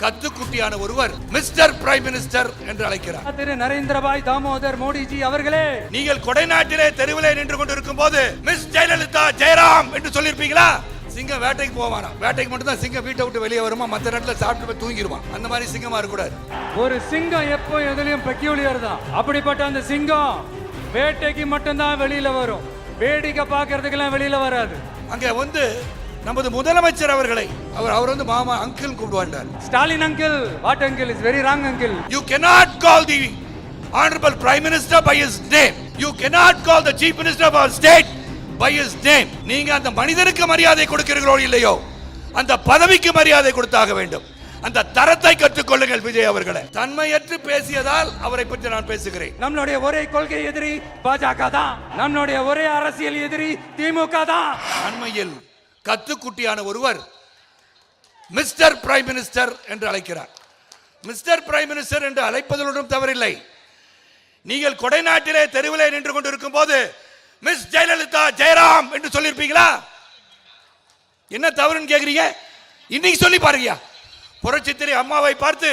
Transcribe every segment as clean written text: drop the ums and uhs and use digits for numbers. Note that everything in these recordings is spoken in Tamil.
கத்துக்குட்டியான ஒருவர் மிஸ்டர் பிரைம் மினிஸ்டர் என்று அழைக்கிறார். திரு நரேந்திரபாய் தாமோதர் மோடிஜி அவர்களே, நீங்கள் கொடைநாட்டிலே தெருவிலே நின்று கொண்டிருக்கும் போது மிஸ் ஜெயலலிதா ஜெயராம் என்று சொல்லிருப்பீங்களா? சிங்கம் வேட்டைக்கு போவானா? வேட்டைக்கு மட்டும் தான் சிங்கம் வீட்டை விட்டு வெளியே வருமா, மற்ற நேரத்தில் சாப்பிட்டு போய் தூங்கிடுவான். அந்த மாதிரி சிங்கமா இருக்கக்கூடாது. ஒரு சிங்கம் எப்போ எதுலயும் பெக்யூலியர் தான். அப்படிப்பட்ட அந்த சிங்கம் வேட்டைக்கு மட்டும்தான் வெளியில வரும், வேடிக்கை பார்க்கறதுக்கெல்லாம் வெளியில வராது. அங்க வந்து நமது முதலமைச்சர் அவர்களை அவர் வந்து மாமா அங்கிள் கூப்பிடுவார். Stalin uncle, what uncle is very wrong uncle. You cannot call the honorable prime minister by his name. You cannot call the chief minister of our state by his name. நீங்க அந்த மனிதனுக்கு மரியாதை கொடுக்கிறீர்களோ இல்லையோ, அந்த பதவிக்கு மரியாதை கொடுத்தாக வேண்டும். அந்த தரத்தை கற்றுக்கொள்ளுங்கள் விஜய் அவர்களே. தன்மையற்று பேசியதால் அவரை பற்றி நான் பேசுகிறேன். நம்மளுடைய ஒரே கொள்கை எதிரி பாஜக தான். நம்மளுடைய ஒரே அரசியல் எதிரி திமுக தான். அண்மையில் கத்துக்குட்டியான ஒருவர் மிஸ்டர் பிரைம் மினிஸ்டர் என்று அழைக்கிறார். மிஸ்டர் பிரைம் மினிஸ்டர் என்று அழைப்பதிலும் தவறில்லை. நீங்கள் கொடைநாட்டிலே தெருவிலே நின்று கொண்டிருக்கும் போது மிஸ் ஜெயலலிதா ஜெயராம் என்று சொல்லியிருப்பீங்களா? என்ன தவறுன்னு கேட்குறீங்க? இன்னைக்கு சொல்லி பாருங்க. புரட்சித்திரை அம்மாவை பார்த்து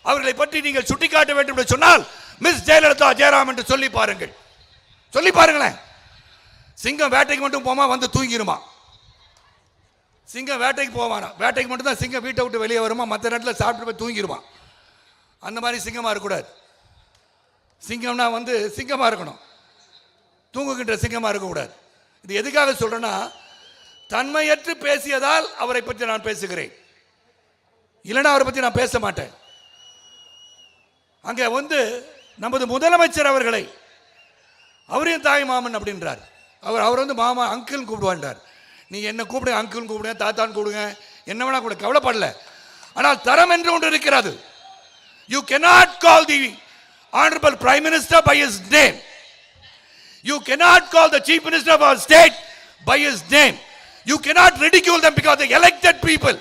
அவர்களை பற்றி நீங்கள் சுட்டிக்காட்ட வேண்டும் என்று சொன்னால் மிஸ் ஜெயலலிதா ஜெயராம் என்று சொல்லி பாருங்கள். சொல்லி பாருங்களேன். சிங்கம் வேட்டைக்கு மட்டும் போமா, வந்து தூங்கிடுமா? சிங்கம் வேட்டைக்கு போவானா? வேட்டைக்கு மட்டும் தான் சிங்கம் வீட்டை விட்டு வெளியே வருமா, மற்ற நேரத்தில் சாப்பிட்டு போய் தூங்கிடுவான். அந்த மாதிரி சிங்கமாக இருக்கக்கூடாது. சிங்கம்னா வந்து சிங்கமாக இருக்கணும், தூங்குகின்ற சிங்கமாக இருக்கக்கூடாது. இது எதுக்காக சொல்றேன்னா, தன்மையற்று பேசியதால் அவரை பற்றி நான் பேசுகிறேன், இல்லைன்னா அவரை பற்றி நான் பேச மாட்டேன். அங்கே வந்து நமது முதலமைச்சர் அவர்களை அவரையும் தாய் மாமன் அப்படின்றார். அவர் வந்து மாமா அங்கிள் கூப்பிடுவான்றார். நீ என்ன கூப்பிடுங்க, அங்கிள் கூப்பிடுங்க, தாத்தான்னு கூப்பிடுங்க, என்ன வேணா கூட கவலைப்படல. ஆனால் தரம் என்று ஒன்று இருக்கிறது. You cannot call the honorable prime minister by his name. You cannot call the chief minister of our state by his name. You cannot ridicule them because they elected people.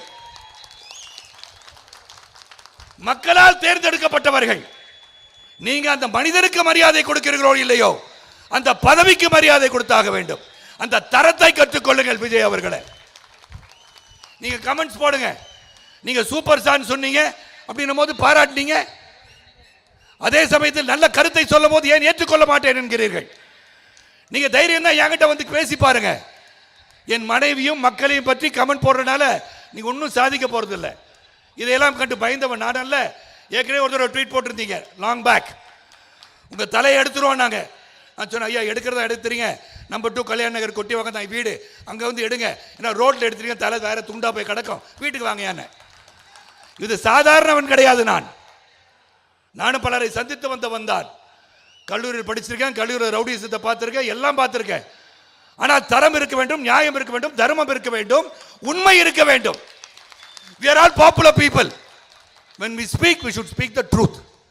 மக்களால் தேர்ந்தெடுக்கப்பட்டவர்கள். நீங்க அந்த மனிதனுக்கு மரியாதை கொடுக்கிறீர்களோ இல்லையோ, அந்த பதவிக்கு மரியாதை கொடுத்தாக வேண்டும். அந்த தரத்தை கற்றுக்கொள்ளுங்கள் விஜய் அவர்களே. நீங்க கமெண்ட்ஸ் போடுங்க. நீங்க சூப்பர் ஸ்டார் சொன்னீங்க அப்படின்னும் போது பாராட்டினீங்க, அதே சமயத்தில் நல்ல கருத்தை சொல்லும் போது ஏன் ஏற்றுக்கொள்ள மாட்டேன் என்கிறீர்கள். நீங்க தைரியம் தான் என்கிட்ட வந்து பேசி பாருங்க. என் மனைவியும் மக்களையும் பற்றி கமெண்ட் போடுறதுனால நீங்க ஒன்றும் சாதிக்க போறது இல்லை. இதையெல்லாம் கண்டு பயந்தவன் நான் அல்ல. ஏற்கனவே ஒருத்தர் ட்வீட் போட்டிருந்தீங்க லாங் பேக், உங்க தலையை எடுத்துருவோம் நாங்க. நான் சொன்னேன், ஐயா எடுக்கிறதா எடுத்துறீங்க, நம்பர் 2 கல்யாண நகர் கொட்டி வாங்க தான் வீடு, அங்கே வந்து எடுங்க. ஏன்னா ரோட்டில் எடுத்துறீங்க, தலை வேற துண்டா போய் கிடக்கும், வீட்டுக்கு வாங்க. என்ன இது சாதாரணவன் கிடையாது. நானும் பலரை சந்தித்து வந்தான். கல்லூரியில் படிச்சிருக்கேன், கல்லூரியில் ரவுடிசத்தை பார்த்துருக்கேன், எல்லாம் பார்த்துருக்கேன். ஆனால் தரம் இருக்க வேண்டும், நியாயம் இருக்க வேண்டும், தர்மம் இருக்க வேண்டும், உண்மை இருக்க வேண்டும். We are all popular people. When we speak, we should speak the truth.